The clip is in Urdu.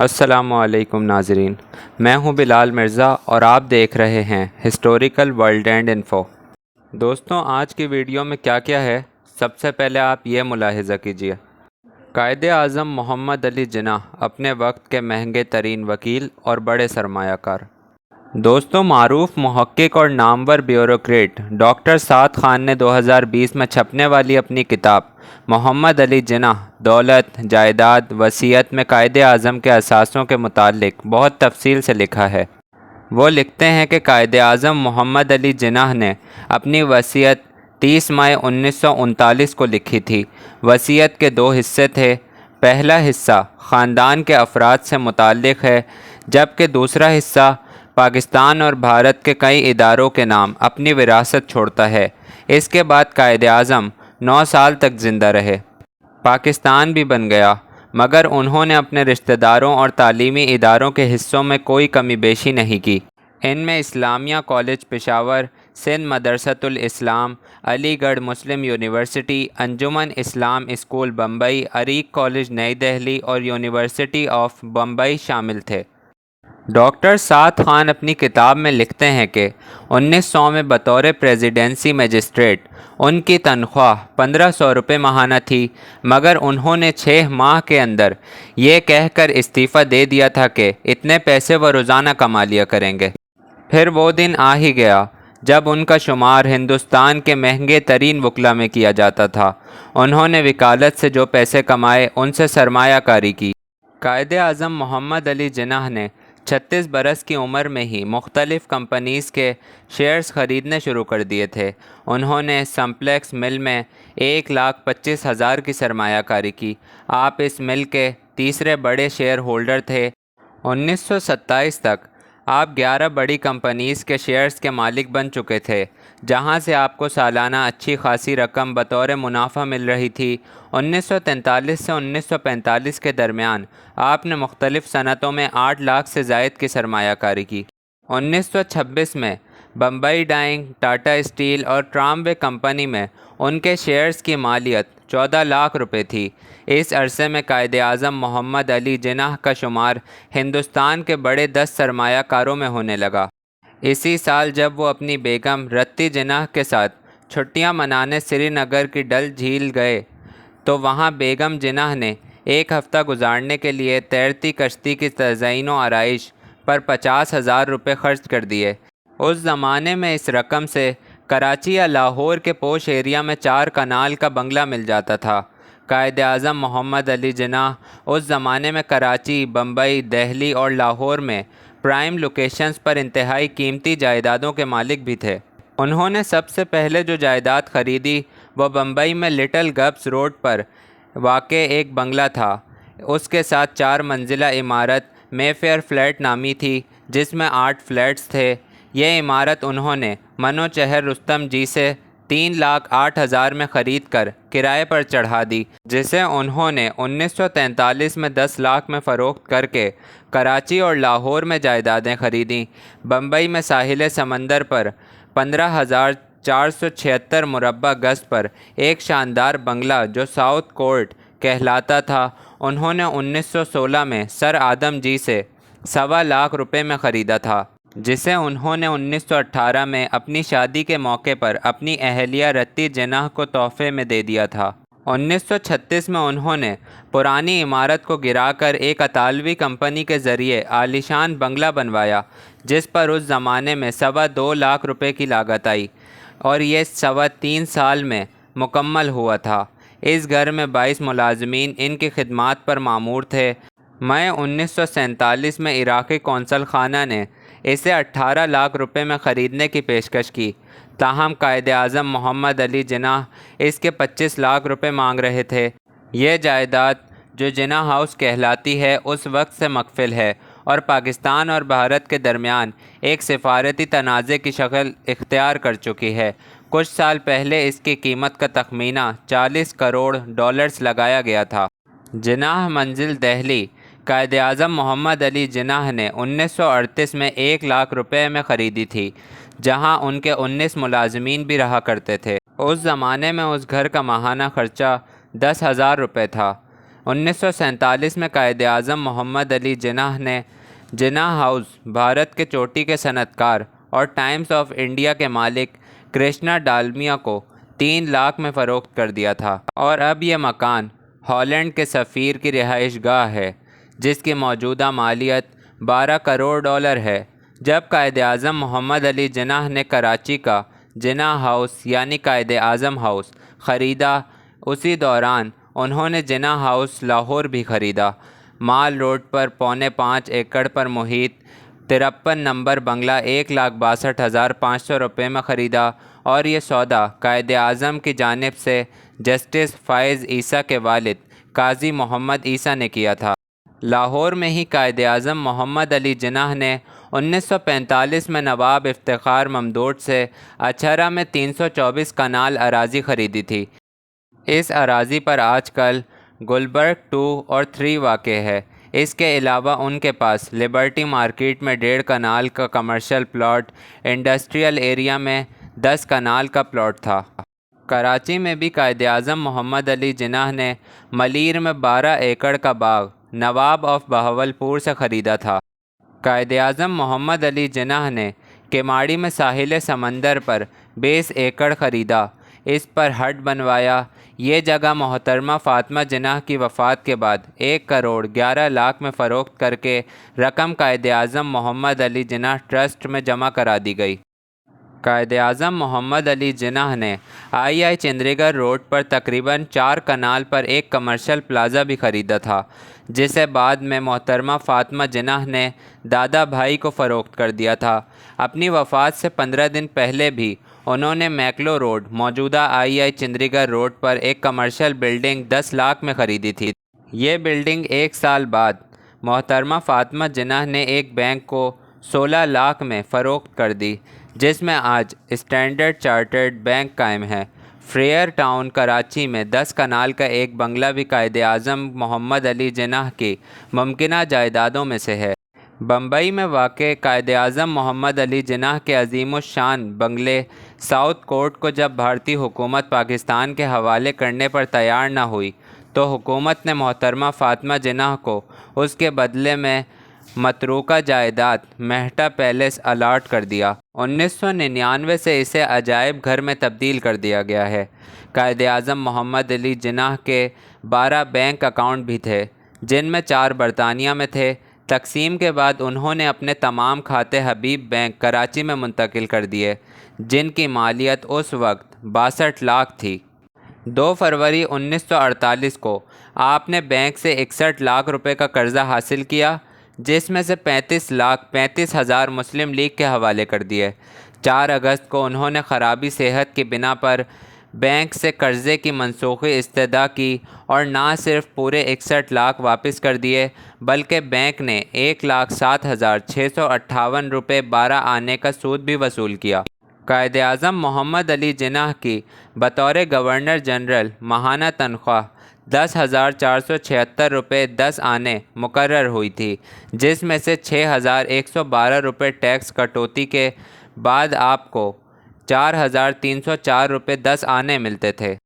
السلام علیکم ناظرین، میں ہوں بلال مرزا اور آپ دیکھ رہے ہیں ہسٹوریکل ورلڈ اینڈ انفو۔ دوستوں، آج کی ویڈیو میں کیا ہے، سب سے پہلے آپ یہ ملاحظہ کیجئے۔ قائد اعظم محمد علی جناح اپنے وقت کے مہنگے ترین وکیل اور بڑے سرمایہ کار۔ دوستوں، معروف محقق اور نامور بیوروکریٹ ڈاکٹر سعد خان نے 2020 میں چھپنے والی اپنی کتاب محمد علی جناح دولت، جائیداد، وصیت میں قائد اعظم کے اثاثوں کے متعلق بہت تفصیل سے لکھا ہے۔ وہ لکھتے ہیں کہ قائد اعظم محمد علی جناح نے اپنی وصیت 30 مئی 1939 کو لکھی تھی۔ وصیت کے 2 حصے تھے۔ پہلا حصہ خاندان کے افراد سے متعلق ہے، جبکہ دوسرا حصہ پاکستان اور بھارت کے کئی اداروں کے نام اپنی وراثت چھوڑتا ہے۔ اس کے بعد قائد اعظم 9 سال تک زندہ رہے۔ پاکستان بھی بن گیا، مگر انہوں نے اپنے رشتہ داروں اور تعلیمی اداروں کے حصوں میں کوئی کمی بیشی نہیں کی۔ ان میں اسلامیہ کالج پشاور، سندھ مدرسۃ الاسلام، علی گڑھ مسلم یونیورسٹی، انجمن اسلام اسکول بمبئی، عریق کالج نئی دہلی اور یونیورسٹی آف بمبئی شامل تھے۔ ڈاکٹر سعد خان اپنی کتاب میں لکھتے ہیں کہ 1900 میں بطور پریزیڈنسی مجسٹریٹ ان کی تنخواہ 1500 روپے ماہانہ تھی، مگر انہوں نے 6 ماہ کے اندر یہ کہہ کر استعفیٰ دے دیا تھا کہ اتنے پیسے وہ روزانہ کما لیا کریں گے۔ پھر وہ دن آ ہی گیا جب ان کا شمار ہندوستان کے مہنگے ترین وکلاء میں کیا جاتا تھا۔ انہوں نے وکالت سے جو پیسے کمائے ان سے سرمایہ کاری کی۔ قائد اعظم محمد علی جناح نے 36 برس کی عمر میں ہی مختلف کمپنیز کے شیئرز خریدنے شروع کر دیے تھے۔ انہوں نے سمپلیکس مل میں 1,25,000 کی سرمایہ کاری کی۔ آپ اس مل کے تیسرے بڑے شیئر ہولڈر تھے۔ 1927 تک آپ 11 بڑی کمپنیز کے شیئرز کے مالک بن چکے تھے، جہاں سے آپ کو سالانہ اچھی خاصی رقم بطور منافع مل رہی تھی۔ 1943 سے 1945 کے درمیان آپ نے مختلف صنعتوں میں 8 لاکھ سے زائد کی سرمایہ کاری کی۔ 1926 میں بمبئی ڈائنگ، ٹاٹا اسٹیل اور ٹراموے کمپنی میں ان کے شیئرز کی مالیت 14 لاکھ روپے تھی۔ اس عرصے میں قائد اعظم محمد علی جناح کا شمار ہندوستان کے بڑے 10 سرمایہ کاروں میں ہونے لگا۔ اسی سال جب وہ اپنی بیگم رتی جناح کے ساتھ چھٹیاں منانے سری نگر کی ڈل جھیل گئے تو وہاں بیگم جناح نے 1 ہفتہ گزارنے کے لیے تیرتی کشتی کی تزئین و آرائش پر 50,000 روپے خرچ کر دیے۔ اس زمانے میں اس رقم سے کراچی یا لاہور کے پوش ایریا میں 4 کنال کا بنگلہ مل جاتا تھا۔ قائد اعظم محمد علی جناح اس زمانے میں کراچی، بمبئی، دہلی اور لاہور میں پرائم لوکیشنز پر انتہائی قیمتی جائیدادوں کے مالک بھی تھے۔ انہوں نے سب سے پہلے جو جائیداد خریدی وہ بمبئی میں لٹل گبز روڈ پر واقع ایک بنگلہ تھا۔ اس کے ساتھ 4 منزلہ عمارت مے فیئر فلیٹ نامی تھی، جس میں 8 فلیٹس تھے۔ یہ عمارت انہوں نے منوچہر رستم جی سے 3,08,000 میں خرید کر کرائے پر چڑھا دی، جسے انہوں نے 1943 میں 10 لاکھ میں فروخت کر کے کراچی اور لاہور میں جائیدادیں خریدیں۔ بمبئی میں ساحل سمندر پر 15,476 مربع گز پر ایک شاندار بنگلہ جو ساؤتھ کورٹ کہلاتا تھا، انہوں نے 1916 میں سر آدم جی سے 1.25 لاکھ روپے میں خریدا تھا، جسے انہوں نے 1918 میں اپنی شادی کے موقع پر اپنی اہلیہ رتی جناح کو تحفے میں دے دیا تھا۔ 1936 میں انہوں نے پرانی عمارت کو گرا کر ایک اطالوی کمپنی کے ذریعے عالیشان بنگلہ بنوایا، جس پر اس زمانے میں 2.25 لاکھ روپے کی لاگت آئی اور یہ 3.25 سال میں مکمل ہوا تھا۔ اس گھر میں 22 ملازمین ان کی خدمات پر مامور تھے۔ مئی 1947 میں عراقی قونصل خانہ نے اسے 18 لاکھ روپے میں خریدنے کی پیشکش کی، تاہم قائد اعظم محمد علی جناح اس کے 25 لاکھ روپے مانگ رہے تھے۔ یہ جائیداد جو جناح ہاؤس کہلاتی ہے اس وقت سے مقفل ہے اور پاکستان اور بھارت کے درمیان ایک سفارتی تنازع کی شکل اختیار کر چکی ہے۔ کچھ سال پہلے اس کی قیمت کا تخمینہ 40 کروڑ ڈالرز لگایا گیا تھا۔ جناح منزل دہلی قائد اعظم محمد علی جناح نے 1938 میں 1 لاکھ روپے میں خریدی تھی، جہاں ان کے 19 ملازمین بھی رہا کرتے تھے۔ اس زمانے میں اس گھر کا ماہانہ خرچہ 10,000 روپے تھا۔ 1947 میں قائد اعظم محمد علی جناح نے جناح ہاؤس بھارت کے چوٹی کے صنعت کار اور ٹائمز آف انڈیا کے مالک کرشنا ڈالمیا کو 3 لاکھ میں فروخت کر دیا تھا، اور اب یہ مکان ہالینڈ کے سفیر کی رہائش گاہ ہے جس کی موجودہ مالیت $12 کروڑ ہے۔ جب قائد اعظم محمد علی جناح نے کراچی کا جناح ہاؤس یعنی قائد اعظم ہاؤس خریدا، اسی دوران انہوں نے جناح ہاؤس لاہور بھی خریدا۔ مال روڈ پر 5.25 ایکڑ پر محیط 53 نمبر بنگلہ 1,62,500 روپے میں خریدا، اور یہ سودا قائد اعظم کی جانب سے جسٹس فائز عیسیٰ کے والد قاضی محمد عیسیٰ نے کیا تھا۔ لاہور میں ہی قائد اعظم محمد علی جناح نے 1945 میں نواب افتخار ممدوٹ سے اچھرا میں 324 کنال اراضی خریدی تھی۔ اس اراضی پر آج کل گلبرگ 2 اور 3 واقع ہے۔ اس کے علاوہ ان کے پاس لبرٹی مارکیٹ میں 1.5 کنال کا کمرشل پلاٹ، انڈسٹریل ایریا میں 10 کنال کا پلاٹ تھا۔ کراچی میں بھی قائد اعظم محمد علی جناح نے ملیر میں 12 ایکڑ کا باغ نواب آف بہاولپور سے خریدا تھا۔ قائد اعظم محمد علی جناح نے کیماڑی میں ساحل سمندر پر 20 ایکڑ خریدا، اس پر ہٹ بنوایا۔ یہ جگہ محترمہ فاطمہ جناح کی وفات کے بعد 1 کروڑ 11 لاکھ میں فروخت کر کے رقم قائد اعظم محمد علی جناح ٹرسٹ میں جمع کرا دی گئی۔ قائد اعظم محمد علی جناح نے آئی چندری گڑھ روڈ پر تقریباً 4 کنال پر ایک کمرشل پلازا بھی خریدا تھا، جسے بعد میں محترمہ فاطمہ جناح نے دادا بھائی کو فروخت کر دیا تھا۔ اپنی وفات سے 15 دن پہلے بھی انہوں نے میکلو روڈ موجودہ آئی چندری گڑھ روڈ پر ایک کمرشل بلڈنگ 10 لاکھ میں خریدی تھی۔ یہ بلڈنگ 1 سال بعد محترمہ فاطمہ جناح نے ایک بینک کو 16 لاکھ میں فروخت کر دی، جس میں آج اسٹینڈرڈ چارٹرڈ بینک قائم ہے۔ فریئر ٹاؤن کراچی میں 10 کنال کا ایک بنگلہ بھی قائد اعظم محمد علی جناح کی ممکنہ جائیدادوں میں سے ہے۔ بمبئی میں واقع قائد اعظم محمد علی جناح کے عظیم الشان بنگلے ساؤتھ کورٹ کو جب بھارتی حکومت پاکستان کے حوالے کرنے پر تیار نہ ہوئی تو حکومت نے محترمہ فاطمہ جناح کو اس کے بدلے میں متروکہ جائیداد مہٹا پیلیس الاٹ کر دیا۔ 1999 سے اسے عجائب گھر میں تبدیل کر دیا گیا ہے۔ قائد اعظم محمد علی جناح کے 12 بینک اکاؤنٹ بھی تھے، جن میں 4 برطانیہ میں تھے۔ تقسیم کے بعد انہوں نے اپنے تمام کھاتے حبیب بینک کراچی میں منتقل کر دیے، جن کی مالیت اس وقت 62 لاکھ تھی۔ 2 فروری 1948 کو آپ نے بینک سے 61 لاکھ روپے کا قرضہ حاصل کیا، جس میں سے 35,35,000 مسلم لیگ کے حوالے کر دیے۔ 4 اگست کو انہوں نے خرابی صحت کی بنا پر بینک سے قرضے کی منسوخی استدعا کی اور نہ صرف پورے 61 لاکھ واپس کر دیے بلکہ بینک نے 1,07,658 روپے 12 آنے کا سود بھی وصول کیا۔ قائد اعظم محمد علی جناح کی بطور گورنر جنرل ماہانہ تنخواہ 10,476 روپے 10 آنے مقرر ہوئی تھی، جس میں سے 6,112 روپے ٹیکس کٹوتی کے بعد آپ کو 4,304 روپے 10 آنے ملتے تھے۔